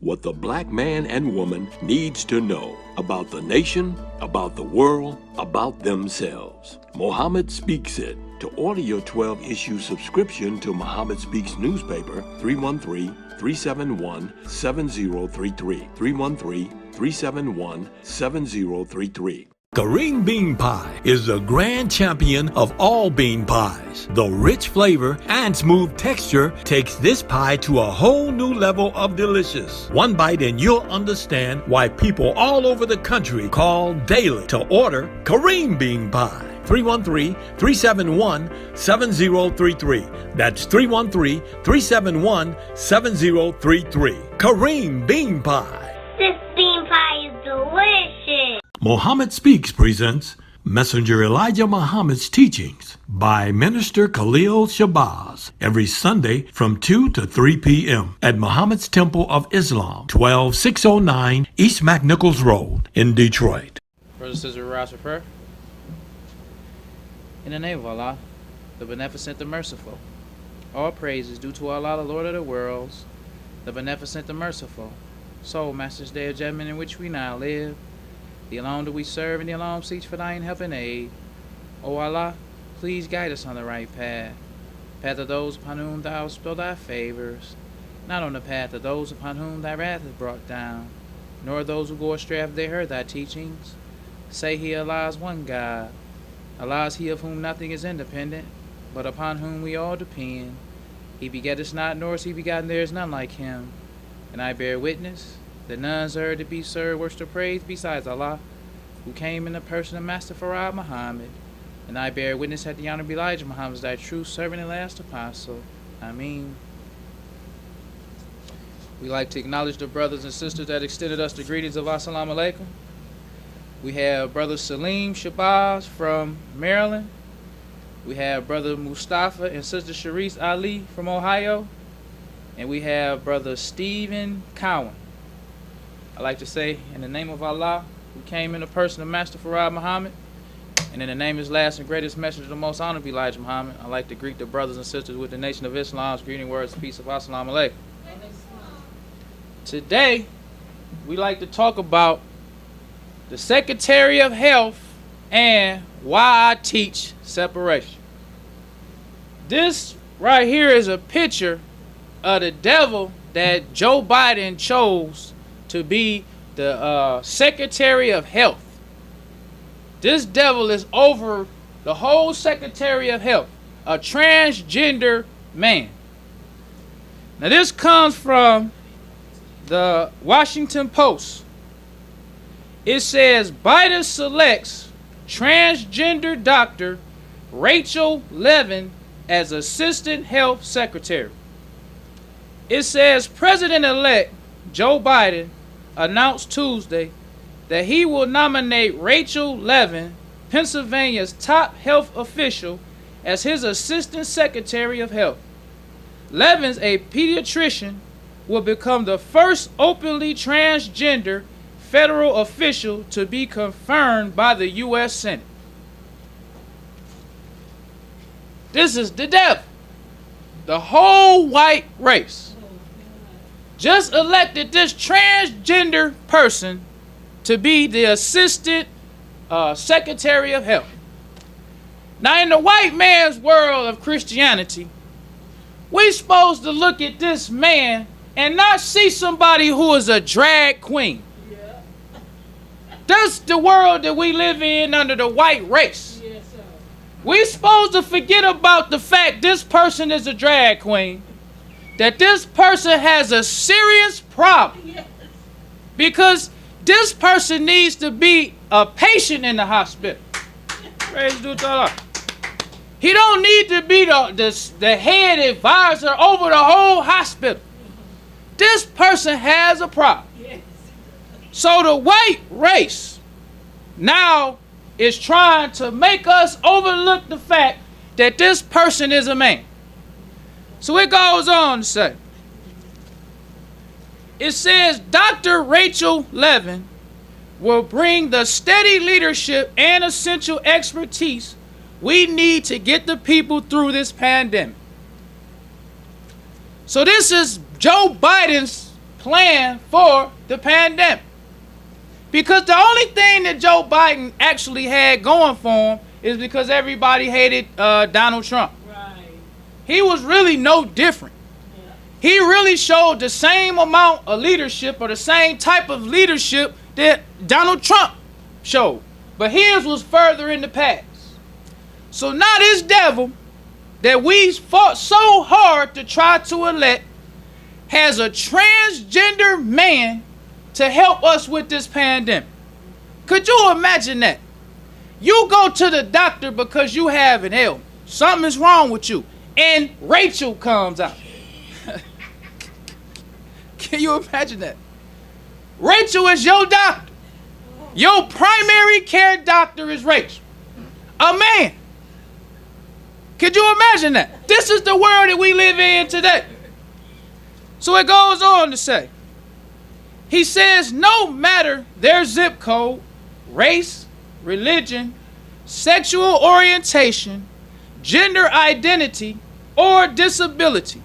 what the black man and woman needs to know about the nation, about the world, about themselves. Muhammad Speaks It. To order your 12-issue subscription to Muhammad Speaks newspaper, 313-371-7033. 313-371-7033. Kareem Bean Pie is the grand champion of all bean pies. The rich flavor and smooth texture takes this pie to a whole new level of delicious. One bite and you'll understand why people all over the country call daily to order Kareem Bean Pie. 313-371-7033. That's 313-371-7033. Kareem Bean Pie. This bean pie is delicious. Muhammad Speaks presents Messenger Elijah Muhammad's Teachings by Minister Khalil Shabazz every Sunday from 2 to 3 p.m. at Muhammad's Temple of Islam, 12609 East McNichols Road in Detroit. Brothers and sisters, rise for prayer. In the name of Allah, the Beneficent, the Merciful. All praise is due to Allah, the Lord of the worlds, the Beneficent, the Merciful. So, Master's Day of Judgment in which we now live, the alone do we serve, and the alone seek for thine help and aid. O Allah, please guide us on the right path, path of those upon whom thou bestow thy favors, not on the path of those upon whom thy wrath is brought down, nor those who go astray after they heard thy teachings. Say he, Allah is one God. Allah is he of whom nothing is independent, but upon whom we all depend. He begetteth not, nor is he begotten, there is none like him. And I bear witness that none is to be served, worship, or praise besides Allah, who came in the person of Master Farad Muhammad. And I bear witness that the Honorable Elijah Muhammad is thy true servant and last apostle. Ameen. We like to acknowledge the brothers and sisters that extended us the greetings of Assalamu alaikum. We have Brother Khalil Shabazz from Maryland. We have Brother Mustafa and Sister Sharice Ali from Ohio. And we have Brother Stephen Cowan. I'd like to say, in the name of Allah, who came in the person of Master Farad Muhammad, and in the name of his last and greatest messenger, the most honorable Elijah Muhammad, I'd like to greet the brothers and sisters with the Nation of Islam's greeting words of peace of Assalamu alaikum. Today, we like to talk about the Secretary of Health and why I teach separation. This right here is a picture of the devil that Joe Biden chose to be the Secretary of Health. This devil is over the whole Secretary of Health, a transgender man. Now this comes from the Washington Post. It says Biden selects transgender doctor Rachel Levin as Assistant Health Secretary. It says President-elect Joe Biden announced Tuesday that he will nominate Rachel Levin, Pennsylvania's top health official, as his Assistant Secretary of Health. Levin's a pediatrician, will become the first openly transgender federal official to be confirmed by the U.S. Senate. This is the devil. The whole white race just elected this transgender person to be the Assistant Secretary of Health. Now, in the white man's world of Christianity, we're supposed to look at this man and not see somebody who is a drag queen. Yeah. That's the world that we live in under the white race. Yes, sir. We're supposed to forget about the fact this person is a drag queen, that this person has a serious problem. Yes. Because this person needs to be a patient in the hospital. Praise to Allah. He don't need to be the head advisor over the whole hospital. This person has a problem. Yes. So the white race now is trying to make us overlook the fact that this person is a man. So it goes on to say, it says Dr. Rachel Levin will bring the steady leadership and essential expertise we need to get the people through this pandemic. So this is Joe Biden's plan for the pandemic. Because the only thing that Joe Biden actually had going for him is because everybody hated Donald Trump. Right. He was really no different. Yeah. He really showed the same amount of leadership or the same type of leadership that Donald Trump showed. But his was further in the past. So now this devil that we fought so hard to try to elect has a transgender man to help us with this pandemic. Could you imagine that? You go to the doctor because you have an ailment. Something is wrong with you. And Rachel comes out. Can you imagine that? Rachel is your doctor. Your primary care doctor is Rachel. A man. Could you imagine that? This is the world that we live in today. So it goes on to say, he says no matter their zip code, race, religion, sexual orientation, gender identity, or disability,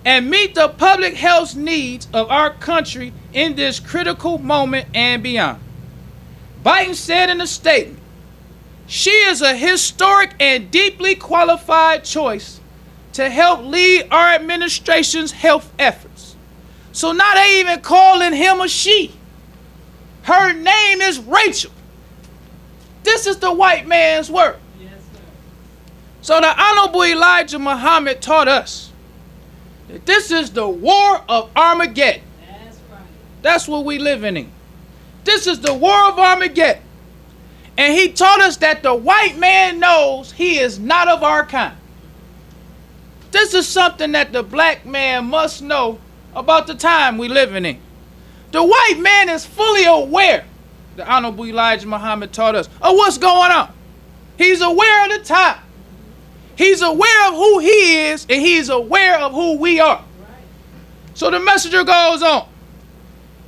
and meet the public health needs of our country in this critical moment and beyond. Biden said in a statement, she is a historic and deeply qualified choice to help lead our administration's health efforts. So now they even calling him a she. Her name is Rachel. This is the white man's word. Yes, sir. So the Honorable Elijah Muhammad taught us that this is the war of Armageddon. That's right. That's what we living in. This is the war of Armageddon. And he taught us that the white man knows he is not of our kind. This is something that the black man must know about the time we living in. The white man is fully aware, the Honorable Elijah Muhammad taught us, of what's going on. He's aware of the time. He's aware of who he is, and he's aware of who we are. Right. So the messenger goes on.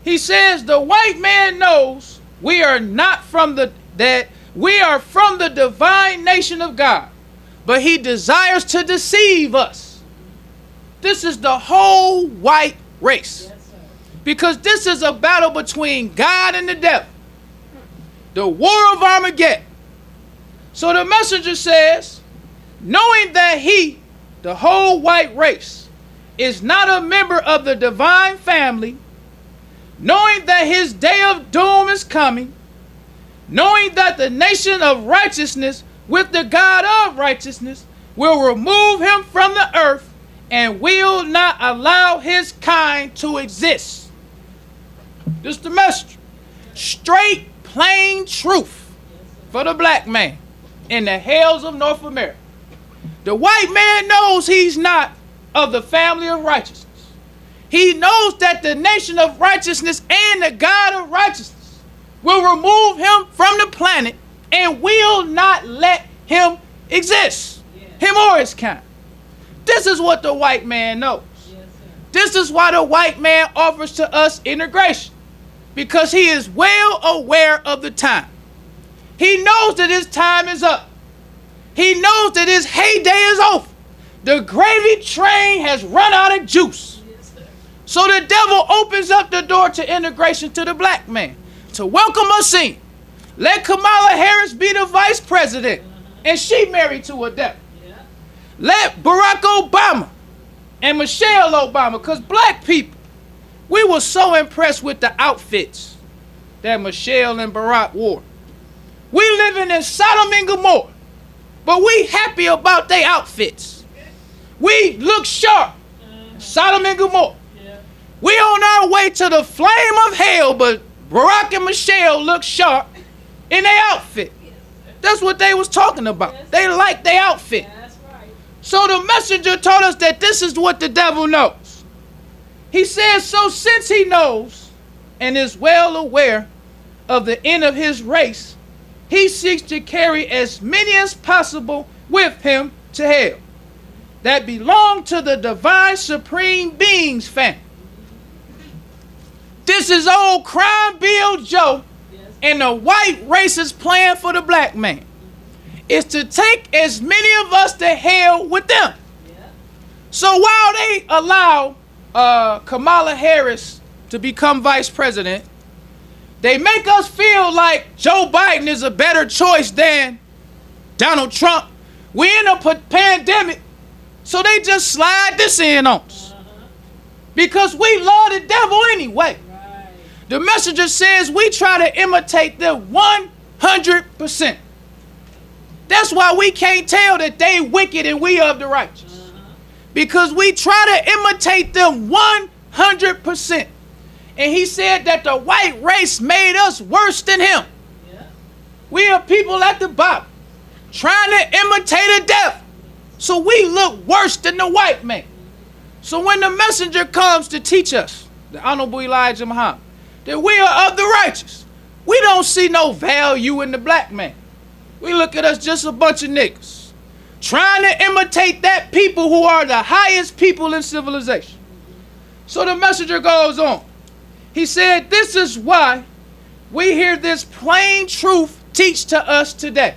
He says the white man knows we are not from that we are from the divine nation of God, but he desires to deceive us. This is the whole white race. Yes, sir. Because this is a battle between God and the devil. The war of Armageddon. So the messenger says, knowing that he, the whole white race, is not a member of the divine family, knowing that his day of doom is coming, knowing that the nation of righteousness with the God of righteousness will remove him from the earth and will not allow his kind to exist. This is the message. Straight, plain truth for the black man in the hells of North America. The white man knows he's not of the family of righteousness. He knows that the nation of righteousness and the God of righteousness will remove him from the planet and will not let him exist. Him or his kind. This is what the white man knows. Yes, sir. This is why the white man offers to us integration. Because he is well aware of the time. He knows that his time is up. He knows that his heyday is over. The gravy train has run out of juice. Yes, sir. So the devil opens up the door to integration to the black man. To welcome us in. Let Kamala Harris be the vice president. And she married to a devil. Yeah. Let Barack Obama and Michelle Obama, because black people, we were so impressed with the outfits that Michelle and Barack wore. We living in Sodom and Gomorrah, but we happy about their outfits. We look sharp. Sodom and Gomorrah. Yeah. We on our way to the flame of hell, but Barack and Michelle look sharp in their outfit. That's what they was talking about. They like their outfit. That's right. So the messenger told us that this is what the devil knows. He says, so since he knows and is well aware of the end of his race, he seeks to carry as many as possible with him to hell that belong to the divine supreme being's family. This is old Crime Bill Joe and the white racist plan for the black man. Is to take as many of us to hell with them. Yeah. So while they allow Kamala Harris to become vice president, they make us feel like Joe Biden is a better choice than Donald Trump. We in a pandemic, so they just slide this in on us. Because we love the devil anyway. Right. The messenger says we try to imitate them 100%. That's why we can't tell that they wicked and we of the righteous. Because we try to imitate them 100%. And he said that the white race made us worse than him. Yeah. We are people at the bottom trying to imitate a devil. So we look worse than the white man. So when the messenger comes to teach us, the Honorable Elijah Muhammad, that we are of the righteous, we don't see no value in the black man. We look at us just a bunch of niggas trying to imitate that people who are the highest people in civilization. So the messenger goes on. He said, this is why we hear this plain truth teach to us today.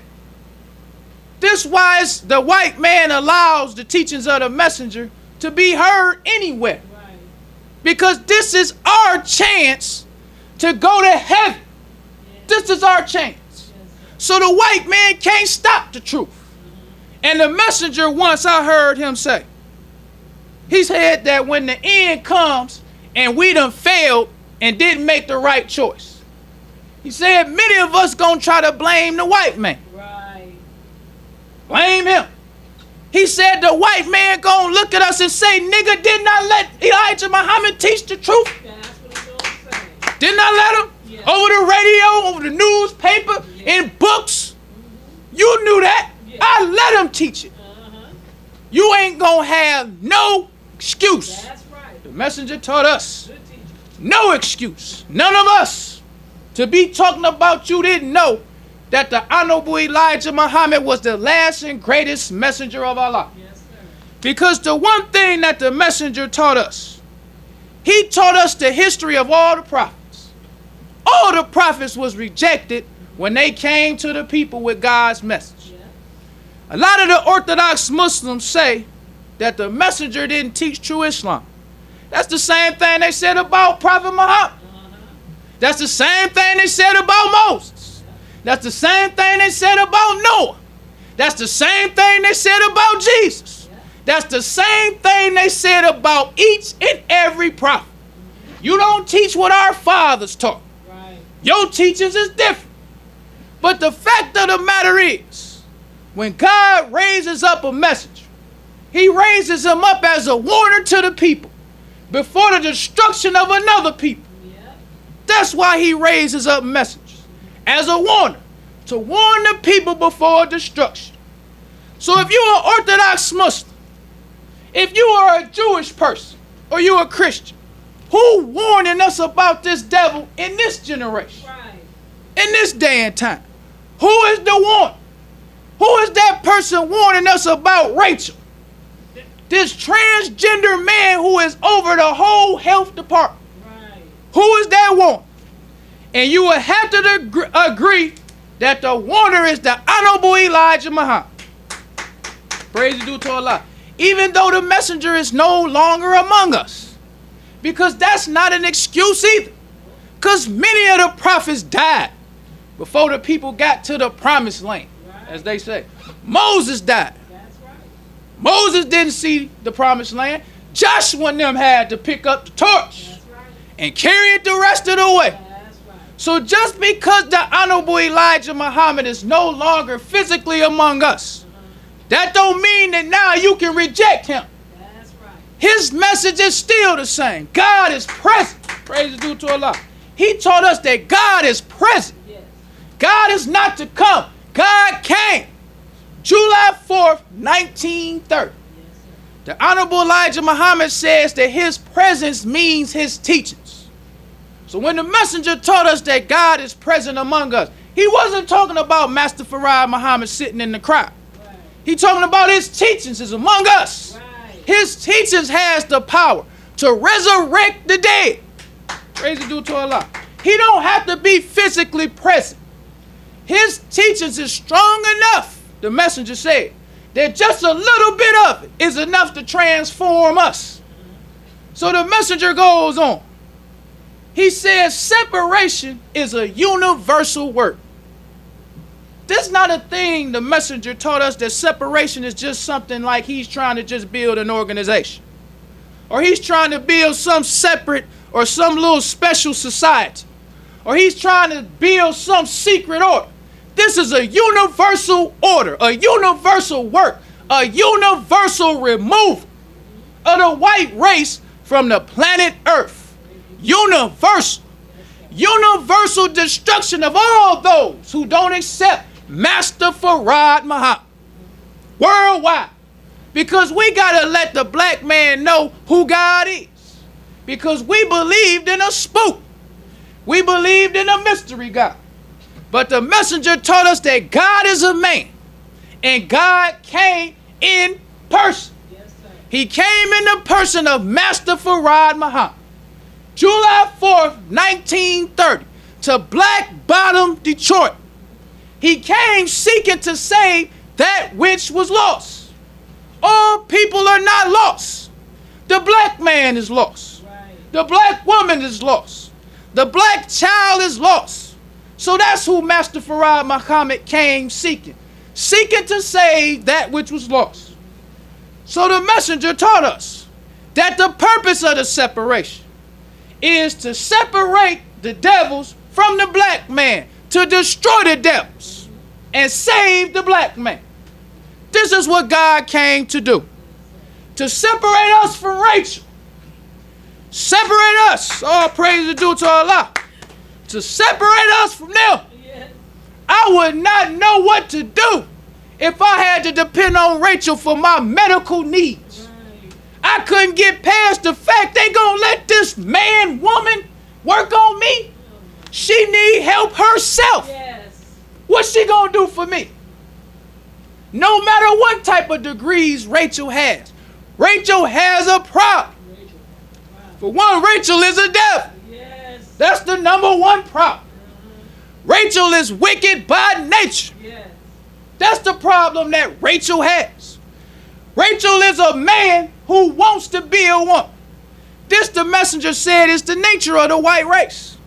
This why the white man allows the teachings of the messenger to be heard anywhere. Right. Because this is our chance to go to heaven. Yeah. This is our chance. Yes. So the white man can't stop the truth. And the messenger, once I heard him say, he said that when the end comes and we done failed and didn't make the right choice, he said many of us gonna try to blame the white man. Right. Blame him. He said the white man gonna look at us and say, nigga, did not let Elijah Muhammad teach the truth? That's what he's gonna say. Didn't I let him? Yeah. Over the radio, over the newspaper, yeah. In books. Mm-hmm. You knew that. Yeah. I let him teach it. You ain't gonna have no excuse. That's right. The messenger taught us no excuse. None of us to be talking about you didn't know that the Honorable Elijah Muhammad was the last and greatest messenger of Allah. Yes, sir. Because the one thing that the messenger taught us, he taught us the history of all the prophets. All the prophets was rejected when they came to the people with God's message. Yeah. A lot of the Orthodox Muslims say that the messenger didn't teach true Islam. That's the same thing they said about Prophet Muhammad. That's the same thing they said about Moses. That's the same thing they said about Noah. That's the same thing they said about Jesus. That's the same thing they said about each and every prophet. You don't teach what our fathers taught. Right. Your teachings is different. But the fact of the matter is, when God raises up a messenger, he raises him up as a warner to the people before the destruction of another people. Yep. That's why he raises up messengers as a warner, to warn the people before destruction. So if you're an Orthodox Muslim, if you are a Jewish person, or you're a Christian, who warning us about this devil in this generation? Right. In this day and time? Who is the warner? Who is that person warning us about Rachel? This transgender man who is over the whole health department. Right. Who is that warner? And you will have to agree that the warner is the Honorable Elijah Muhammad. Praise be to Allah. Even though the messenger is no longer among us. Because that's not an excuse either. Because many of the prophets died before the people got to the promised land, as they say. Moses died. That's right. Moses didn't see the promised land. Joshua and them had to pick up the torch and carry it the rest of the way. So just because the Honorable Elijah Muhammad is no longer physically among us, that don't mean that now you can reject him. That's right. His message is still the same. God is present. Praise be to Allah. He taught us that God is present. Yes. God is not to come. God came. July 4th, 1930. Yes, the Honorable Elijah Muhammad says that his presence means his teachings. So when the messenger taught us that God is present among us, he wasn't talking about Master Farad Muhammad sitting in the crowd. Right. He talking about his teachings is among us. Right. His teachings has the power to resurrect the dead. Praise be to Allah. He don't have to be physically present. His teachings is strong enough, the messenger said, that just a little bit of it is enough to transform us. So the messenger goes on. He says separation is a universal work. This is not a thing the messenger taught us, that separation is just something like he's trying to just build an organization. Or he's trying to build some separate or some little special society. Or he's trying to build some secret order. This is a universal order, a universal work, a universal removal of the white race from the planet Earth. Universal. Universal destruction of all those who don't accept Master Farad Muhammad. Worldwide. Because we got to let the black man know who God is. Because we believed in a spook. We believed in a mystery God. But the messenger taught us that God is a man. And God came in person. Yes, sir. He came in the person of Master Farad Muhammad. July 4th, 1930, to Black Bottom, Detroit. He came seeking to save that which was lost. All people are not lost. The black man is lost. Right. The black woman is lost. The black child is lost. So that's who Master Farad Muhammad came seeking. Seeking to save that which was lost. So the messenger taught us that the purpose of the separation is to separate the devils from the black man, to destroy the devils and save the black man. This is what God came to do. To separate us from Rachel. Separate us. All praise is due to Allah. To separate us from them. I would not know what to do if I had to depend on Rachel for my medical needs. I couldn't get past the fact they gonna let this man, woman work on me. She need help herself. What's she gonna do for me? No matter what type of degrees Rachel has, Rachel has a problem. For one, Rachel is a devil. That's the number one problem. Rachel is wicked by nature. That's the problem that Rachel has. Rachel is a man who wants to be a woman. This, the messenger said, is the nature of the white race.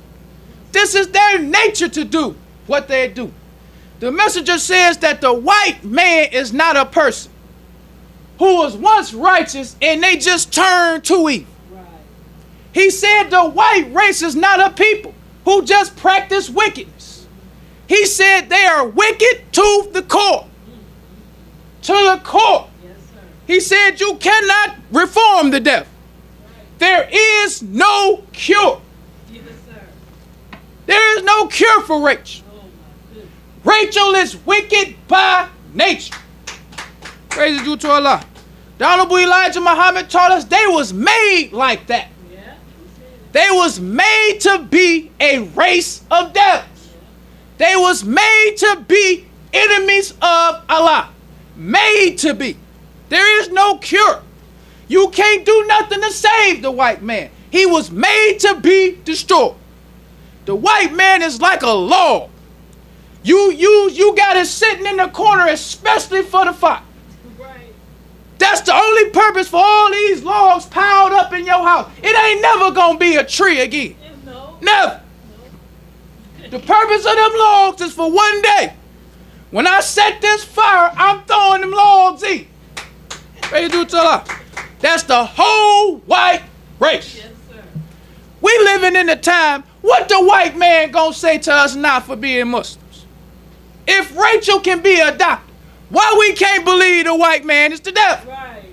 This is their nature to do what they do. The messenger says that the white man is not a person who was once righteous and they just turned to evil. Right. He said the white race is not a people who just practice wickedness. He said they are wicked to the core. To the core. Yes, sir. He said you cannot reform the devil. Right. There is no cure. Yes, sir. There is no cure for Rachel. Rachel is wicked by nature. Praise due to Allah. The Honorable Elijah Muhammad taught us they was made like that. Yeah. They was made to be a race of devils. Yeah. They was made to be enemies of Allah. Made to be. There is no cure. You can't do nothing to save the white man. He was made to be destroyed. The white man is like a log. You got it sitting in the corner, especially for the fire. Right. That's the only purpose for all these logs piled up in your house. It ain't never gonna be a tree again. No. Never. No. The purpose of them logs is for one day. When I set this fire, I'm throwing them logs in. Praise to Allah. That's the whole white race. Yes, sir. We living in a time, what the white man gonna say to us now for being Muslim? If Rachel can be adopted, why we can't believe the white man is the devil? Right.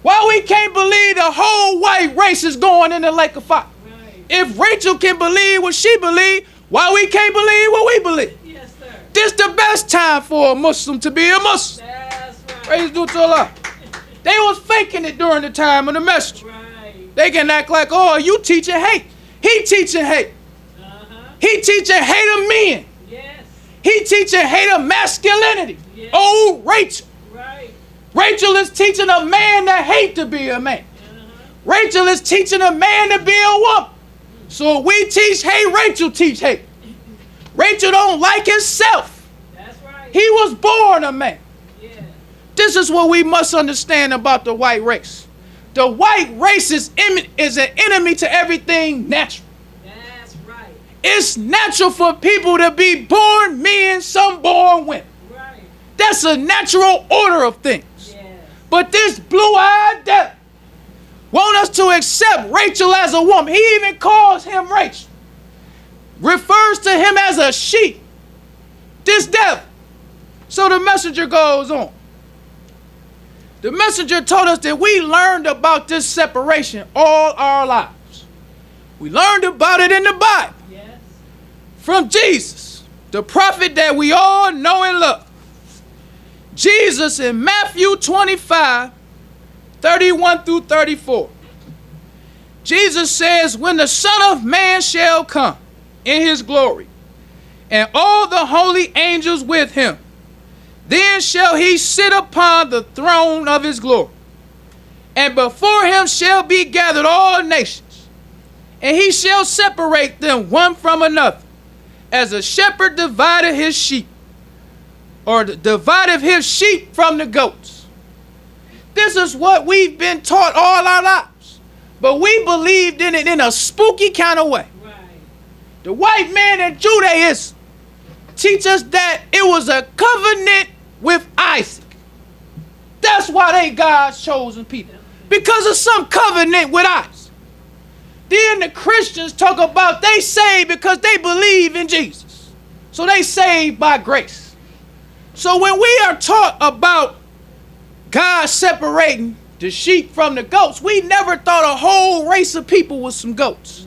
Why we can't believe the whole white race is going in the lake of fire? Right. If Rachel can believe what she believe, why we can't believe what we believe? Yes, sir. This the best time for a Muslim to be a Muslim. That's right. Praise due to Allah. They was faking it during the time of the message. Right. They can act like, oh, you teaching hate. He teaching hate. He teaching hate of men. He teaching hate of masculinity. Yeah. Oh, Rachel. Right. Rachel is teaching a man to hate to be a man. Rachel is teaching a man to be a woman. So we teach hate, Rachel teach hate. Rachel don't like himself. That's right. He was born a man. Yeah. This is what we must understand about the white race. The white race is an enemy to everything natural. That's It's natural for people to be born men, some born women. That's a natural order of things. But this blue-eyed devil want us to accept Rachel as a woman. He even calls him Rachel. Refers to him as a she. This devil. So the messenger goes on. The messenger told us that we learned about this separation all our lives. We learned about it in the Bible. Yes. From Jesus, the prophet that we all know and love. Jesus in Matthew 25, 31 through 34. Jesus says, when the Son of Man shall come in his glory, and all the holy angels with him, then shall he sit upon the throne of his glory. And before him shall be gathered all nations, and he shall separate them one from another, as a shepherd divided his sheep, or divided his sheep from the goats. This is what we've been taught all our lives. But we believed in it in a spooky kind of way. Right. The white man in Judaism teach us that it was a covenant with Isaac. That's why they God's chosen people. Because of some covenant with Isaac. Then the Christians talk about they saved because they believe in Jesus. So they saved by grace. So when we are taught about God separating the sheep from the goats, we never thought a whole race of people was some goats.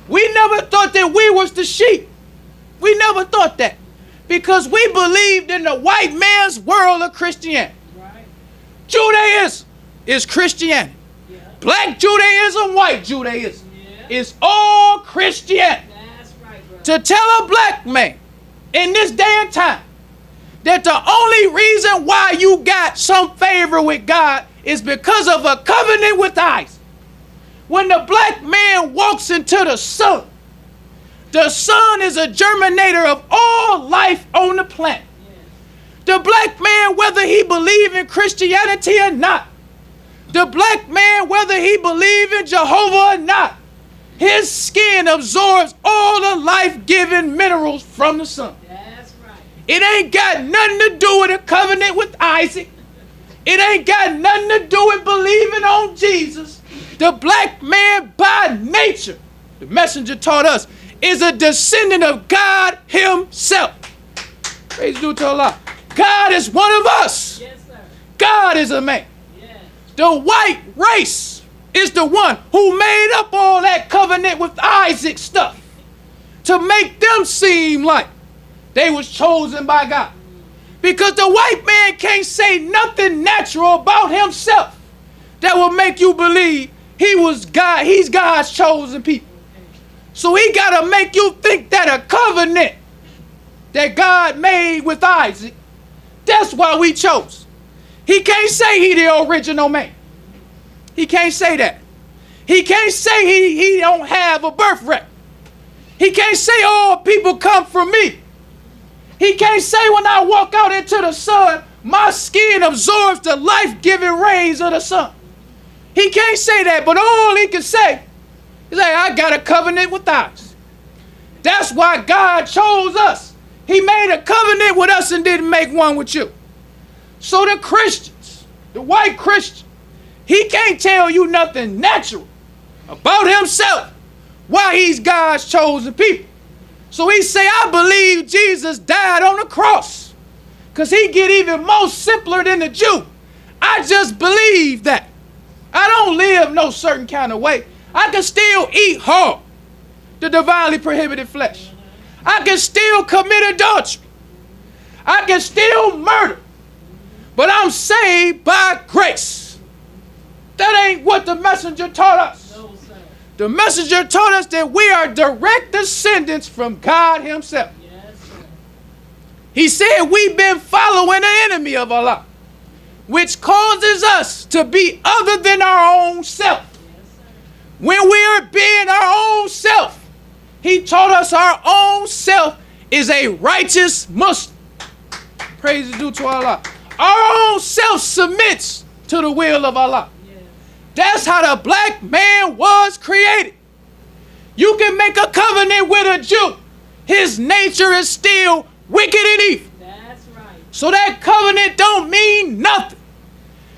We never thought that we was the sheep. We never thought that. Because we believed in the white man's world of Christianity. Right. Judaism is Christianity. Yeah. Black Judaism, white Judaism. Yeah. It's all Christianity. That's right, bro. To tell a black man in this day and time that the only reason why you got some favor with God is because of a covenant with Isaac. When the black man walks into the sun is a germinator of all life on the planet. The black man, whether he believe in Christianity or not, the black man, whether he believe in Jehovah or not, his skin absorbs all the life-giving minerals from the sun. It ain't got nothing to do with a covenant with Isaac. It ain't got nothing to do with believing on Jesus. The black man by nature, the messenger taught us, is a descendant of God himself. Praise due to Allah. God is one of us. Yes, sir. God is a man. Yes. The white race is the one who made up all that covenant with Isaac stuff to make them seem like they was chosen by God. Because the white man can't say nothing natural about himself that will make you believe he was God. He's God's chosen people. So he got to make you think that a covenant that God made with Isaac, that's why we chose. He can't say he the original man. He can't say that. He can't say he don't have a birth record. He can't say all people come from me. He can't say when I walk out into the sun, my skin absorbs the life-giving rays of the sun. He can't say that, but all he can say is like, I got a covenant with us. That's why God chose us. He made a covenant with us and didn't make one with you. So the Christians, the white Christian, he can't tell you nothing natural about himself, why he's God's chosen people. So he say, I believe Jesus died on the cross. Because he get even more simpler than the Jew. I just believe that. I don't live no certain kind of way. I can still eat hard, the divinely prohibited flesh. I can still commit adultery. I can still murder. But I'm saved by grace. That ain't what the messenger taught us. No, sir. The messenger taught us that we are direct descendants from God himself. Yes, sir. He said we've been following the enemy of Allah, which causes us to be other than our own self. When we are being our own self, he taught us our own self is a righteous Muslim. Praise is due to Allah. Our own self submits to the will of Allah. That's how the black man was created. You can make a covenant a Jew, his nature is still wicked and evil. That's right. So that covenant don't mean nothing.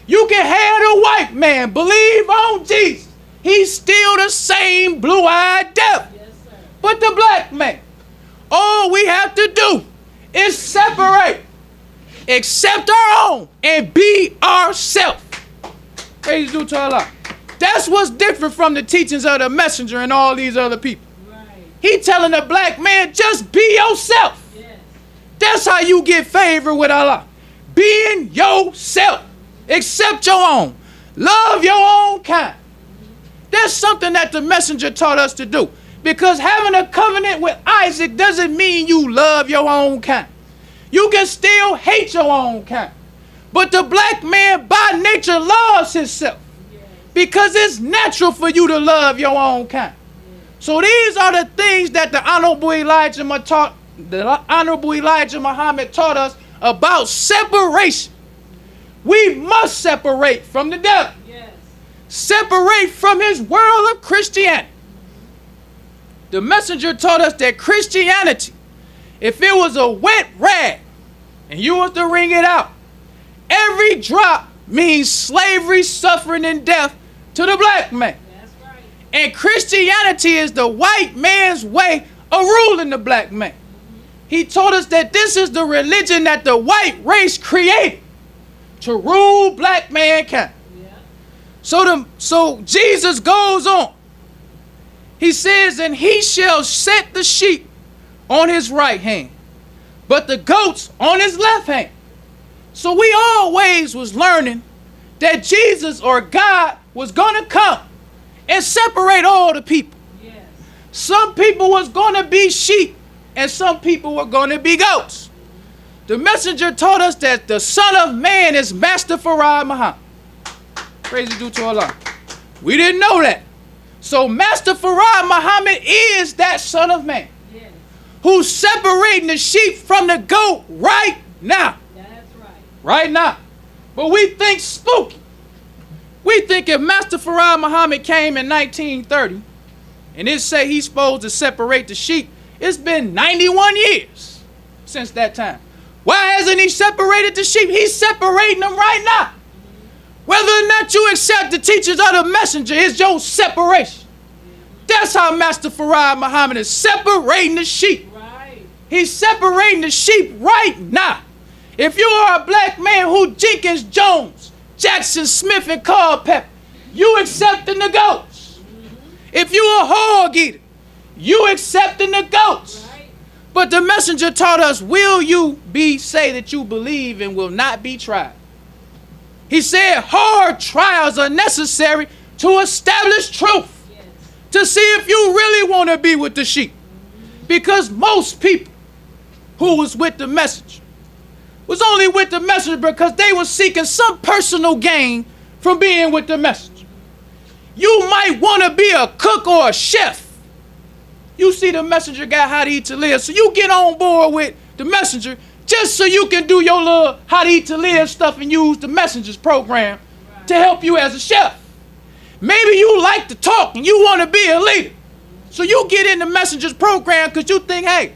You can have the white man believe on Jesus. He's still the same blue-eyed devil. Yes, sir. But the black man, all we have to do is separate, accept our own, and be ourselves. Praise due to Allah. That's what's different from the teachings of the messenger and all these other people. Right. He telling the black man, just be yourself. Yes. That's how you get favor with Allah. Being yourself. Accept your own. Love your own kind. That's something that the messenger taught us to do. Because having a covenant with Isaac doesn't mean you love your own kind. You can still hate your own kind. But the black man by nature loves himself. Because it's natural for you to love your own kind. So these are the things that the Honorable Elijah Muhammad taught us about separation. We must separate from the devil. Yes. Separate from his world of Christianity. The messenger taught us that Christianity, if it was a wet rag and you was to wring it out, every drop means slavery, suffering, and death to the black man. That's right. And Christianity is the white man's way of ruling the black man. He taught us that this is the religion that the white race created to rule black mankind. Yeah. So Jesus goes on. He says, and he shall set the sheep on his right hand, but the goats on his left hand. So we always was learning that Jesus or God was going to come and separate all the people. Yes. Some people was going to be sheep and some people were going to be goats. The messenger taught us that the Son of Man is Master Farad Muhammad. Praise be due to Allah. We didn't know that. So Master Farad Muhammad is that Son of Man. Yes. Who's separating the sheep from the goat right now. That's right. Right now. But we think spooky. We think if Master Farad Muhammad came in 1930 and it say he's supposed to separate the sheep, it's been 91 years since that time. Why hasn't he separated the sheep? He's separating them right now. Whether or not you accept the teachings of the messenger is your separation. That's how Master Farad Muhammad is separating the sheep. Right. He's separating the sheep right now. If you are a black man who Jenkins, Jones, Jackson, Smith, and Culpeper, you accepting the goats. If you a hog eater, you accepting the goats. Right. But the messenger taught us, will you say that you believe and will not be tried? He said hard trials are necessary to establish truth. Yes. To see if you really want to be with the sheep. Because most people who was with the messenger was only with the messenger because they were seeking some personal gain from being with the messenger. You might want to be a cook or a chef. You see the messenger got how to eat to live, so you get on board with the messenger just so you can do your little how to eat to live stuff and use the messenger's program to help you as a chef. Maybe you like to talk and you want to be a leader. So you get in the messenger's program because you think, hey,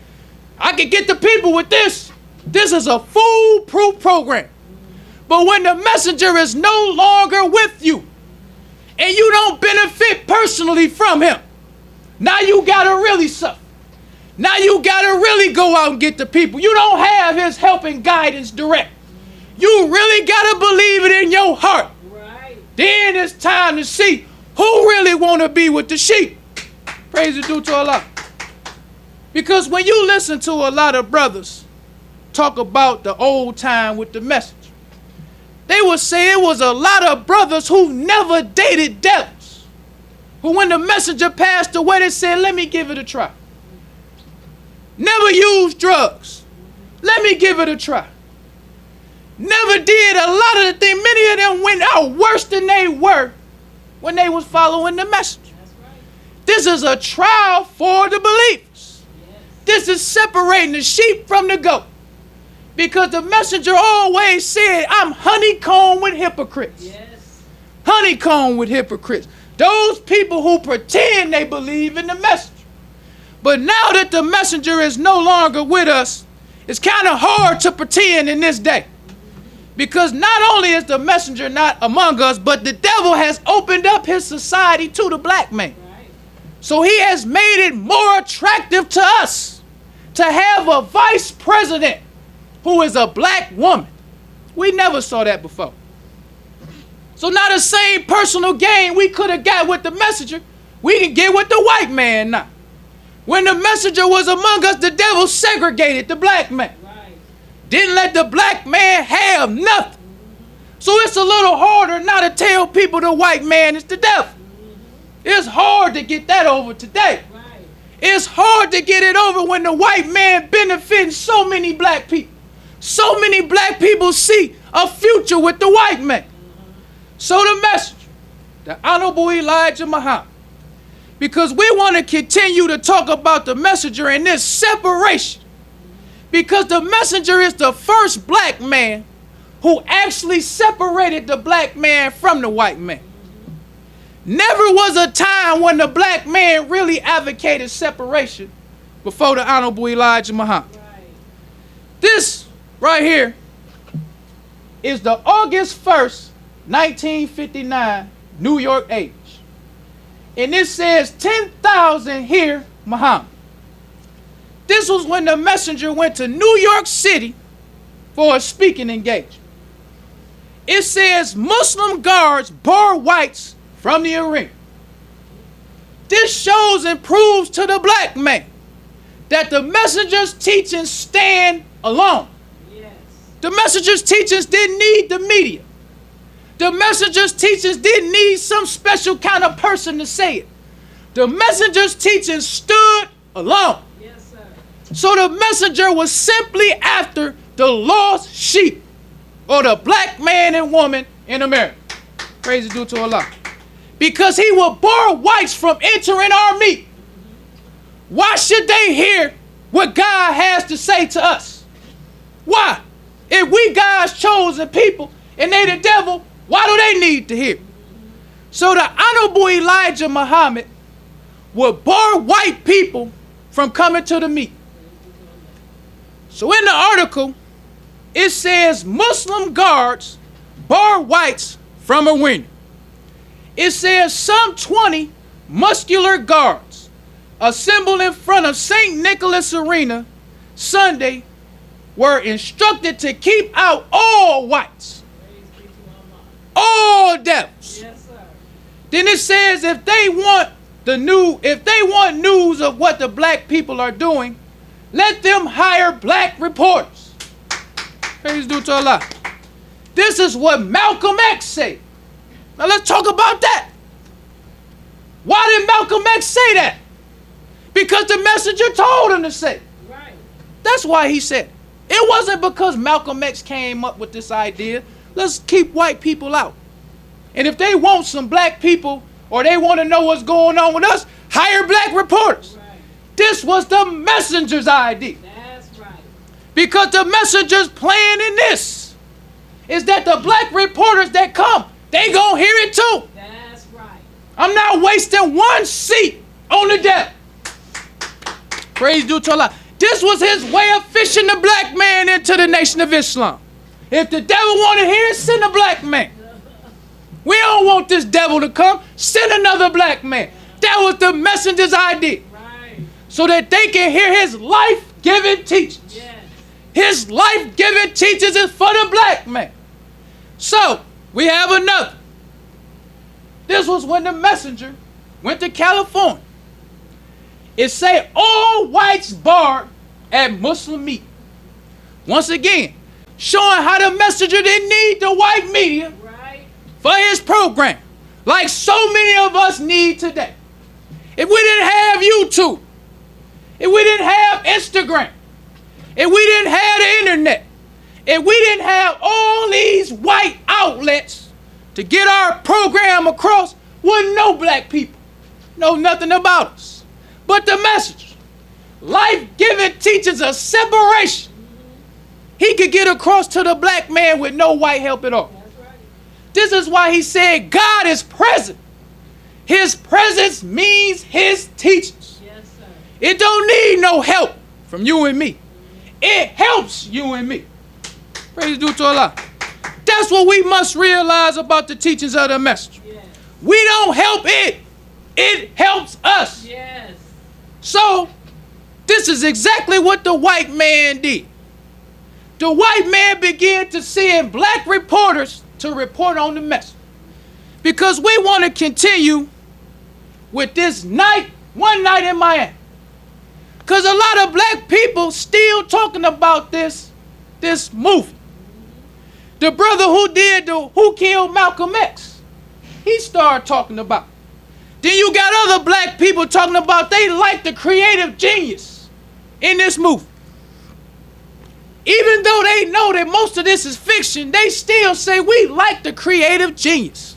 I can get the people with this. This is a foolproof program. But when the messenger is no longer with you and you don't benefit personally from him, now you gotta really suffer. Now you gotta really go out and get the people. You don't have his help and guidance direct. You really gotta believe it in your heart. Right. Then it's time to see who really want to be with the sheep. Praise be due to Allah. Because when you listen to a lot of brothers talk about the old time with the messenger, they would say it was a lot of brothers who never dated devils. Who when the messenger passed away, they said, let me give it a try. Never used drugs. Let me give it a try. Never did a lot of the things. Many of them went out worse than they were when they was following the messenger. That's right. This is a trial for the believers. Yes. This is separating the sheep from the goat. Because the messenger always said, I'm honeycombed with hypocrites. Yes. Honeycombed with hypocrites. Those people who pretend they believe in the messenger. But now that the messenger is no longer with us, it's kind of hard to pretend in this day. Because not only is the messenger not among us, but the devil has opened up his society to the black man. So he has made it more attractive to us to have a vice president who is a black woman. We never saw that before. So now the same personal gain we could have got with the messenger, we can get with the white man now. When the messenger was among us, the devil segregated the black man. Didn't let the black man have nothing. So it's a little harder now to tell people the white man is the devil. It's hard to get that over today. It's hard to get it over when the white man benefiting so many black people. So many black people see a future with the white man. So the messenger, the Honorable Elijah Muhammad, because we want to continue to talk about the messenger in this separation. Because the messenger is the first black man who actually separated the black man from the white man. Never was a time when the black man really advocated separation before the Honorable Elijah Muhammad. This right here is the August 1st, 1959 New York Age. And it says 10,000 here, Muhammad. This was when the messenger went to New York City for a speaking engagement. It says Muslim guards bar whites from the arena. This shows and proves to the black man that the messenger's teachings stand alone. Yes. The messenger's teachings didn't need the media. The messenger's teachings didn't need some special kind of person to say it. The messenger's teachings stood alone. So the messenger was simply after the lost sheep, or the black man and woman in America. Praise due to Allah. Because he will bar whites from entering our meat. Why should they hear what God has to say to us? Why? If we God's chosen people and they the devil, why do they need to hear? So the Honorable Elijah Muhammad will bar white people from coming to the meet. So in the article, it says Muslim guards bar whites from arena. It says some 20 muscular guards assembled in front of St. Nicholas Arena Sunday were instructed to keep out all whites, all devils. Yes, sir. Then it says if they want news of what the black people are doing, let them hire black reporters. Praise due to Allah. This is what Malcolm X said. Now let's talk about that. Why did Malcolm X say that? Because the messenger told him to say it. Right. That's why he said it. It wasn't because Malcolm X came up with this idea. Let's keep white people out. And if they want some black people or they want to know what's going on with us, hire black reporters. Right. This was the messenger's idea. That's right. Because the messenger's plan in this is that the black reporters that come, they gonna hear it too. That's right. I'm not wasting one seat on the devil. Praise due to Allah. This was his way of fishing the black man into the Nation of Islam. If the devil want to hear it, send a black man. We don't want this devil to come. Send another black man. That was the messenger's idea. Right. So that they can hear his life-giving teachings. Yes. His life-giving teachings is for the black man. So, we have another. This was when the messenger went to California. It said all whites barred at Muslim meet. Once again, showing how the messenger didn't need the white media for his program, like so many of us need today. If we didn't have YouTube, if we didn't have Instagram, if we didn't have the internet, if we didn't have all these white outlets to get our program across, wouldn't know black people know nothing about us. But the message, life-giving teachings of separation, he could get across to the black man with no white help at all. This is why he said God is present. His presence means his teachings. Yes, sir. It don't need no help from you and me. It helps you and me. Praise due to Allah. That's what we must realize about the teachings of the message. Yes. We don't help it. It helps us. Yes. So, this is exactly what the white man did. The white man began to send black reporters to report on the message. Because we want to continue with this one night in Miami. Because a lot of black people still talking about this movie. The brother who killed Malcolm X, he started talking about it. Then you got other black people talking about they like the creative genius in this movie. Even though they know that most of this is fiction, they still say we like the creative genius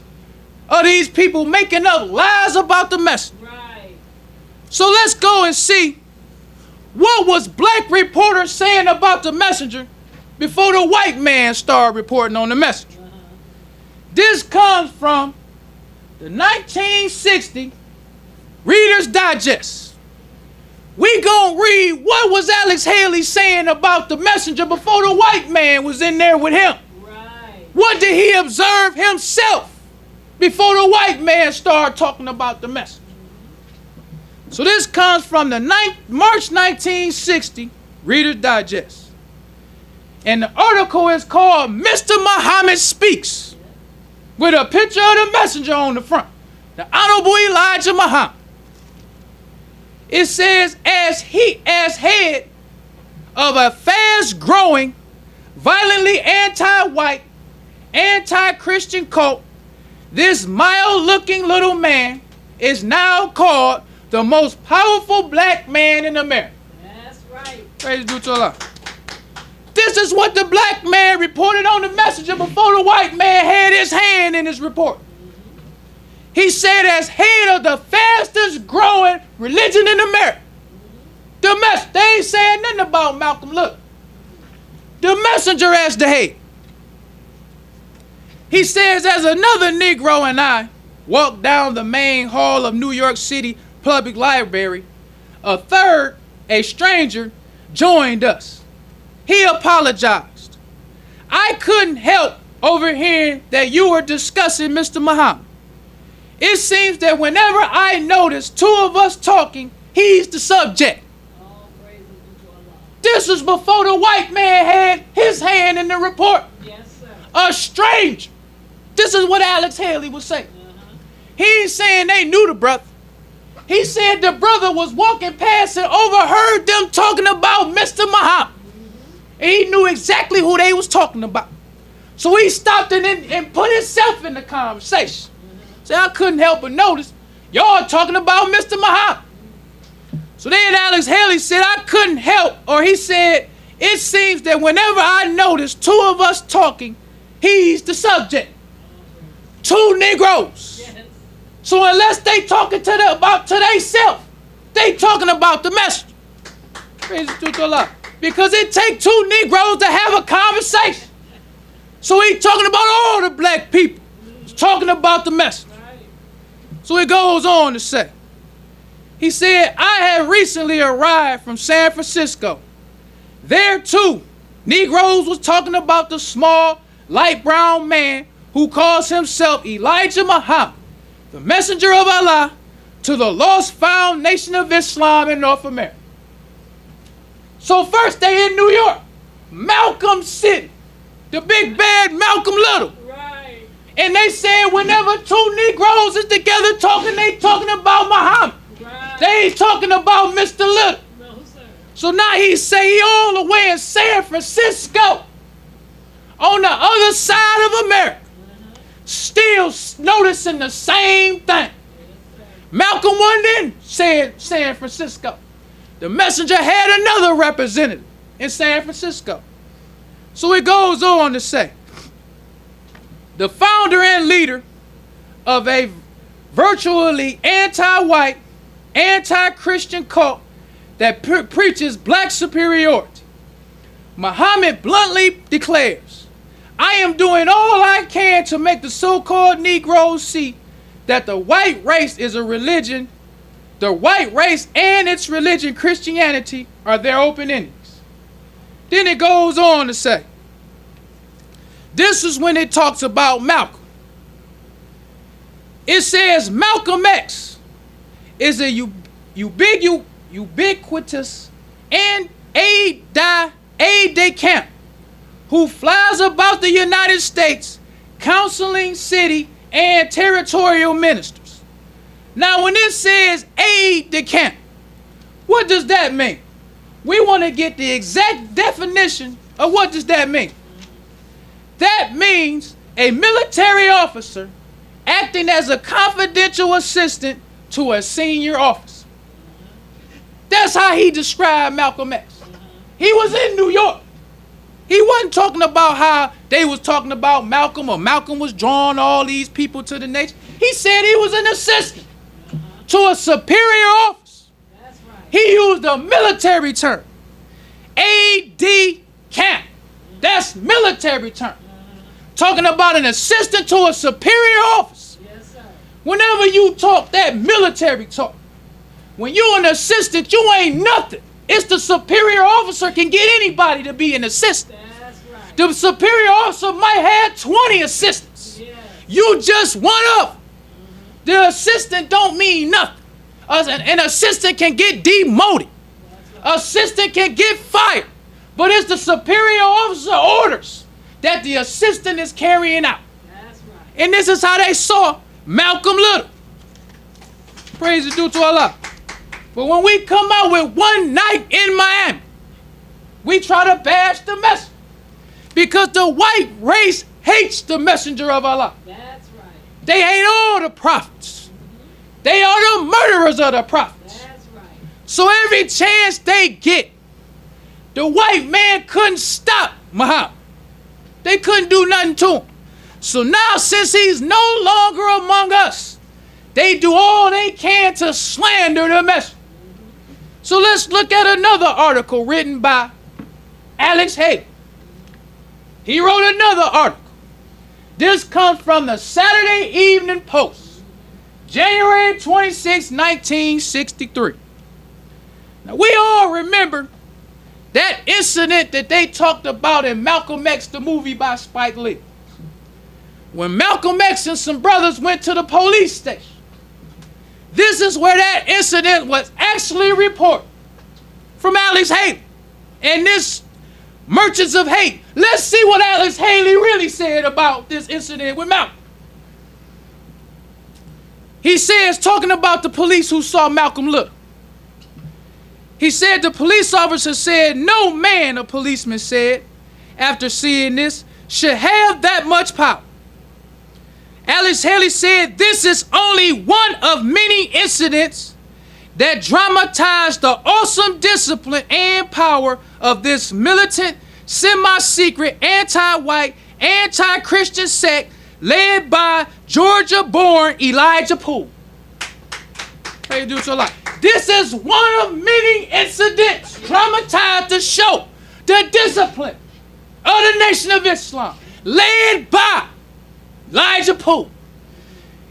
of these people making up lies about the message. Right. So let's go and see what was black reporters saying about the messenger before the white man started reporting on the messenger. This comes from the 1960 Reader's Digest. We gonna read what was Alex Haley saying about the messenger before the white man was in there with him. Right. What did he observe himself before the white man started talking about the messenger? So this comes from the March 1960 Reader's Digest. And the article is called Mr. Muhammad Speaks, with a picture of the messenger on the front, the Honorable Elijah Muhammad. It says, as head of a fast-growing, violently anti-white, anti-Christian cult, this mild-looking little man is now called the most powerful black man in America. That's right. Praise be to Allah. This is what the black man reported on the messenger before the white man had his hand in his report. He said, as head of the fastest growing religion in America, they ain't saying nothing about Malcolm. Look, the messenger as the head. He says, as another Negro and I walked down the main hall of New York City Public Library, a stranger, joined us. He apologized. I couldn't help overhearing that you were discussing Mr. Muhammad. It seems that whenever I notice two of us talking, he's the subject. All praises to Allah. This is before the white man had his hand in the report. Yes, sir. A stranger. This is what Alex Haley was saying. He ain't saying they knew the brother. He said the brother was walking past and overheard them talking about Mr. Muhammad. And he knew exactly who they was talking about. So he stopped and put himself in the conversation. So I couldn't help but notice, y'all talking about Mr. Muhammad. So then Alex Haley said, I couldn't help, or he said, it seems that whenever I notice two of us talking, he's the subject. Two Negroes. Yes. So unless they talking about themselves, they talking about the message. Praise to Allah. Because it takes two Negroes to have a conversation. So he talking about all the black people. He's talking about the message. Right. So it goes on to say, he said, I had recently arrived from San Francisco. There too, Negroes was talking about the small, light brown man who calls himself Elijah Muhammad, the messenger of Allah to the lost found nation of Islam in North America. So first they in New York, Malcolm City, the big bad Malcolm Little. Right. And they said whenever two Negroes is together talking, they talking about Muhammad. Right. They ain't talking about Mr. Little. No, sir. So now he say he all the way in San Francisco, on the other side of America, still noticing the same thing. Malcolm wasn't in San Francisco. The messenger had another representative in San Francisco. So it goes on to say, the founder and leader of a virtually anti-white, anti-Christian cult that preaches black superiority, Muhammad bluntly declares, I am doing all I can to make the so-called Negroes see that the white race is a religion The white race and its religion, Christianity, are their open enemies. Then it goes on to say, this is when it talks about Malcolm. It says Malcolm X is a ubiquitous and aide-de-camp who flies about the United States counseling city and territorial ministers. Now, when it says aide-de-camp, what does that mean? We want to get the exact definition of what does that mean. That means a military officer acting as a confidential assistant to a senior officer. That's how he described Malcolm X. He was in New York. He wasn't talking about how they was talking about Malcolm or Malcolm was drawing all these people to the nation. He said he was an assistant to a superior office. That's right. He used a military term. aide-de-camp. That's military term. Talking about an assistant to a superior office. Yes, sir. Whenever you talk that military talk, when you're an assistant, you ain't nothing. It's the superior officer can get anybody to be an assistant. That's right. The superior officer might have 20 assistants. Yes. You just one of them. The assistant don't mean nothing. An assistant can get demoted. Assistant can get fired. But it's the superior officer orders that the assistant is carrying out. That's right. And this is how they saw Malcolm Little. Praise is due to Allah. But when we come out with one night in Miami, we try to bash the messenger. Because the white race hates the messenger of Allah. That's right. They hate all the prophets. They are the murderers of the prophets. That's right. So every chance they get, the white man couldn't stop Muhammad. They couldn't do nothing to him. So now, since he's no longer among us, they do all they can to slander the messenger. So let's look at another article written by Alex Haley. He wrote another article. This comes from the Saturday Evening Post, January 26, 1963. Now, we all remember that incident that they talked about in Malcolm X, the movie by Spike Lee. When Malcolm X and some brothers went to the police station. This is where that incident was actually reported from Alex Haley and this Merchants of Hate. Let's see what Alex Haley really said about this incident with Malcolm. He says, talking about the police who saw Malcolm Little. He said the police officer said, no man, a policeman said, after seeing this, should have that much power. Alex Haley said this is only one of many incidents that dramatize the awesome discipline and power of this militant, semi-secret, anti-white, anti-Christian sect led by Georgia-born Elijah Poole. Praise be to Allah. This is one of many incidents dramatized to show the discipline of the Nation of Islam led by Elijah Poole.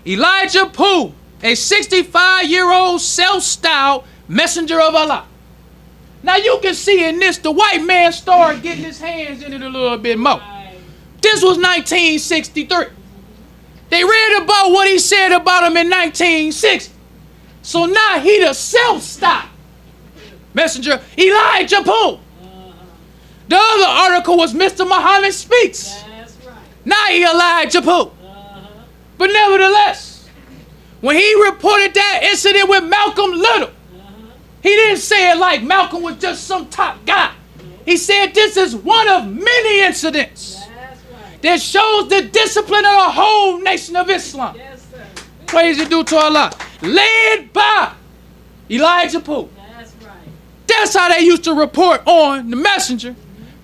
Elijah Poole, a 65-year-old self-styled messenger of Allah. Now you can see in this, the white man started getting his hands in it a little bit more. Right. This was 1963. They read about what he said about him in 1960. So now he the self-styled messenger, Elijah Poole. The other article was Mr. Muhammad Speaks. That's right. Now he Elijah Poole. But nevertheless, when he reported that incident with Malcolm Little, he didn't say it like Malcolm was just some top guy. He said this is one of many incidents That's right. that shows the discipline of the whole Nation of Islam. Yes, sir. Praise be due to Allah. Led by Elijah Poole. That's right. That's how they used to report on the messenger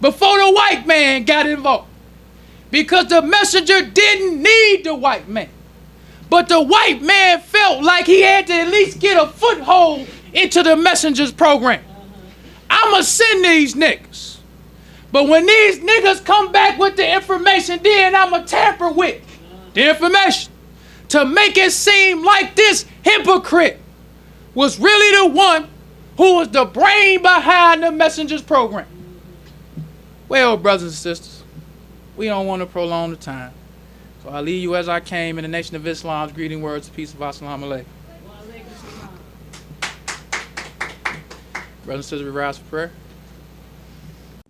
before the white man got involved. Because the messenger didn't need the white man. But the white man felt like he had to at least get a foothold into the messenger's program. I'ma send these niggas. But when these niggas come back with the information, then I'ma tamper with the information to make it seem like this hypocrite was really the one who was the brain behind the Messengers program. Well, brothers and sisters, we don't want to prolong the time. So I leave you as I came in the Nation of Islam's greeting words of peace of Assalamu alaikum. Brothers and sisters, we rise for prayer.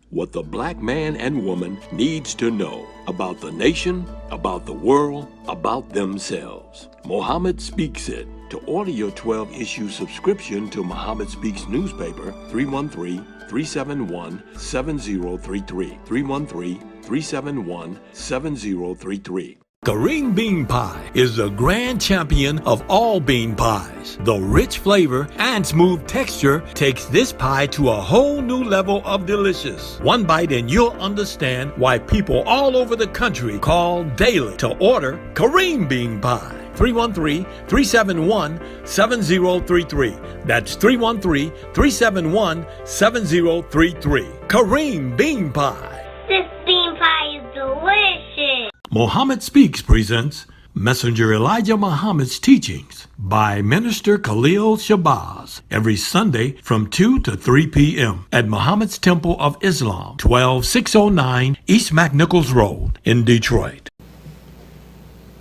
What the black man and woman needs to know about the nation, about the world, about themselves. Muhammad Speaks It. To order your 12-issue subscription to Muhammad Speaks newspaper, 313-371-7033. 313-371-7033. Green bean pie is the grand champion of all bean pies. The rich flavor and smooth texture takes this pie to a whole new level of delicious. One bite and you'll understand why people all over the country call daily to order green bean pie. 313-371-7033. That's 313-371-7033. Kareem Bean Pie. This bean pie is delicious. Muhammad Speaks presents Messenger Elijah Muhammad's Teachings by Minister Khalil Shabazz every Sunday from 2 to 3 p.m. at Muhammad's Temple of Islam, 12609 East McNichols Road in Detroit.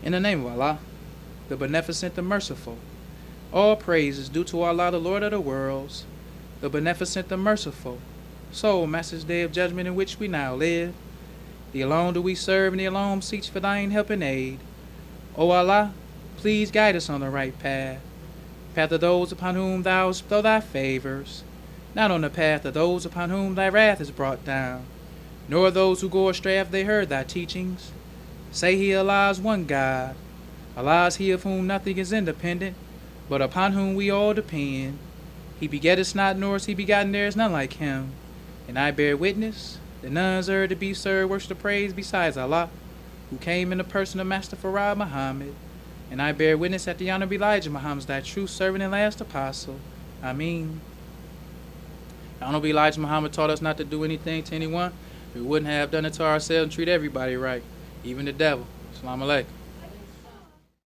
In the name of Allah, the Beneficent, the Merciful. All praise is due to Allah, the Lord of the worlds, the Beneficent, the Merciful. So, Master's Day of Judgment in which we now live, Thee alone do we serve, and Thee alone seek for Thine help and aid. O Allah, please guide us on the right path, path of those upon whom Thou bestow Thy favors, not on the path of those upon whom Thy wrath is brought down, nor those who go astray after they heard Thy teachings. Say He, Allah is one God. Allah is He of whom nothing is independent, but upon whom we all depend. He begetteth not, nor is He begotten, there is none like Him. And I bear witness that none is to be served, worship, or praise besides Allah, who came in the person of Master Farad Muhammad. And I bear witness that the Honorable Elijah Muhammad is Thy true servant and last apostle. Ameen. The Honorable Elijah Muhammad taught us not to do anything to anyone. We wouldn't have done it to ourselves and treat everybody right, even the devil. Assalamu alaikum.